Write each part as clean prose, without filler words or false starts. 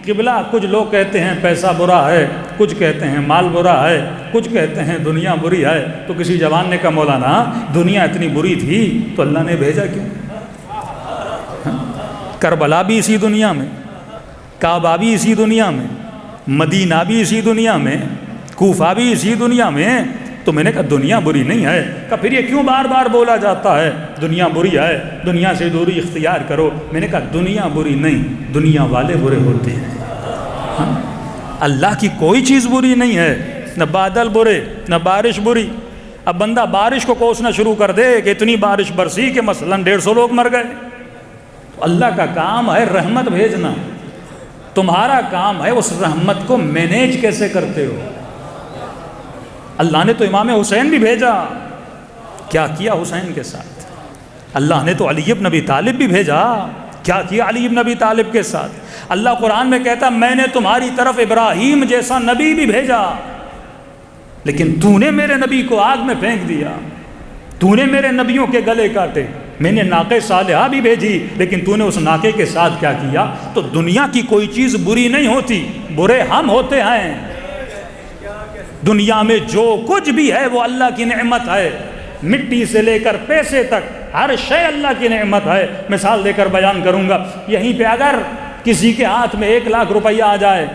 किबला कुछ लोग कहते हैं पैसा बुरा है, कुछ कहते हैं माल बुरा है, कुछ कहते हैं दुनिया बुरी है। तो किसी जवान ने कहा मौलाना दुनिया इतनी बुरी थी तो अल्लाह ने भेजा क्यों? करबला भी इसी दुनिया में, काबा भी इसी दुनिया में, मदीना भी इसी दुनिया में, कूफा भी इसी दुनिया में। तो मैंने कहा दुनिया बुरी नहीं है। कहा फिर ये क्यों बार बार बोला जाता है दुनिया बुरी है, दुनिया से दूरी इख्तियार करो? मैंने कहा दुनिया बुरी नहीं, दुनिया वाले बुरे होते हैं। हाँ? अल्लाह की कोई चीज़ बुरी नहीं है, न बादल बुरे न बारिश बुरी। अब बंदा बारिश को कोसना शुरू कर दे कि इतनी बारिश बरसी कि मसलन 150 लोग मर गए। तो अल्लाह का काम है रहमत भेजना, तुम्हारा काम है उस रहमत को मैनेज कैसे करते हो। अल्लाह ने तो इमाम हुसैन भी भेजा, क्या किया हुसैन के साथ? अल्लाह ने तो अली इब्न अबी तालिब भी भेजा, क्या किया अली इब्न अबी तालिब के साथ? अल्लाह कुरान में कहता मैंने तुम्हारी तरफ इब्राहीम जैसा नबी भी भेजा, लेकिन तूने मेरे नबी को आग में फेंक दिया, तूने मेरे नबियों के गले काटे। मैंने नाके सालिहा भी भेजी, लेकिन तूने उस नाके के साथ क्या किया? तो दुनिया की कोई चीज़ बुरी नहीं होती, बुरे हम होते हैं। दुनिया में जो कुछ भी है वो अल्लाह की नेमत है, मिट्टी से लेकर पैसे तक हर शय अल्लाह की नेमत है। मिसाल देकर बयान करूँगा, यहीं पे अगर किसी के हाथ में 1 लाख रुपया आ जाए,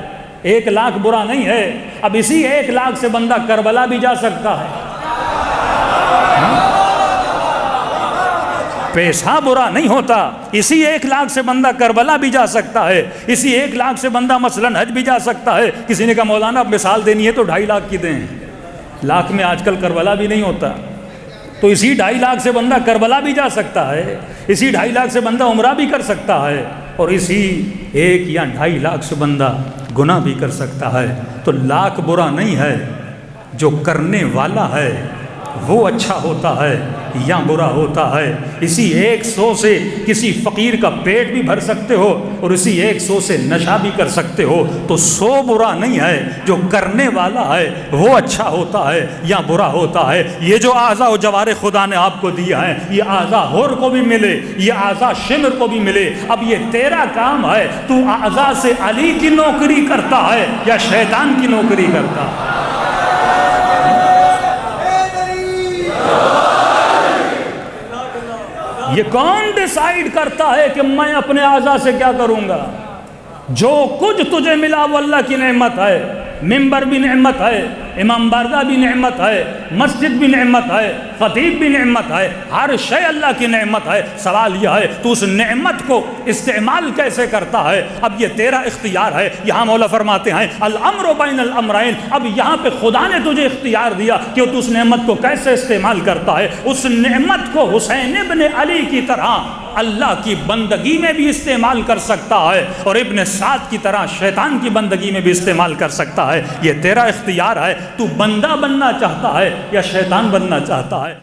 1 लाख बुरा नहीं है, अब इसी 1 लाख से बंदा करबला भी जा सकता है। पैसा बुरा नहीं होता, इसी 1 लाख से बंदा करबला भी जा सकता है, इसी 1 लाख से बंदा मसलन हज भी जा सकता है। किसी ने कहा मौलाना अब मिसाल देनी है तो 2.5 लाख की दें, लाख में आजकल करबला भी नहीं होता। तो इसी 2.5 लाख से बंदा करबला भी जा सकता है, इसी 2.5 लाख से बंदा उम्रा भी कर सकता है, और इसी 1 या 2.5 लाख से बंदा गुनाह भी कर सकता है। तो लाख बुरा नहीं है, जो करने वाला है वो अच्छा होता है या बुरा होता है। इसी 100 से किसी फ़कीर का पेट भी भर सकते हो और इसी 100 से नशा भी कर सकते हो। तो 100 बुरा नहीं है, जो करने वाला है वो अच्छा होता है या बुरा होता है। ये जो आज़ा और जवारे खुदा ने आपको दिया है, ये आज़ा हुर को भी मिले, ये आज़ा शिमर को भी मिले। अब ये तेरा काम है, तू आज़ा से अली की नौकरी करता है या शैतान की नौकरी करता है। ये कौन डिसाइड करता है कि मैं अपने आज़ा से क्या करूँगा? जो कुछ तुझे मिला वो अल्लाह की नेमत है। मिंबर भी नेमत है, इमाम बारगाह भी नेमत है, मस्जिद भी नेमत है, खतीब भी नेमत है, हर शय अल्लाह की नेमत है। सवाल यह है तू उस नेमत को इस्तेमाल कैसे करता है? अब ये तेरा इख्तियार है। यहाँ मौला फरमाते हैं अल अम्रु बैनल अमरैन। अब यहाँ पे खुदा ने तुझे इख्तियार दिया कि तू उस नेमत को कैसे इस्तेमाल करता है। उस नेमत को हुसैन इब्न अली की तरह अल्लाह की बंदगी में भी इस्तेमाल कर सकता है और इब्न साद की तरह शैतान की बंदगी में भी इस्तेमाल कर सकता है। ये तेरा इख्तियार है, तू बंदा बनना चाहता है या शैतान बनना चाहता है।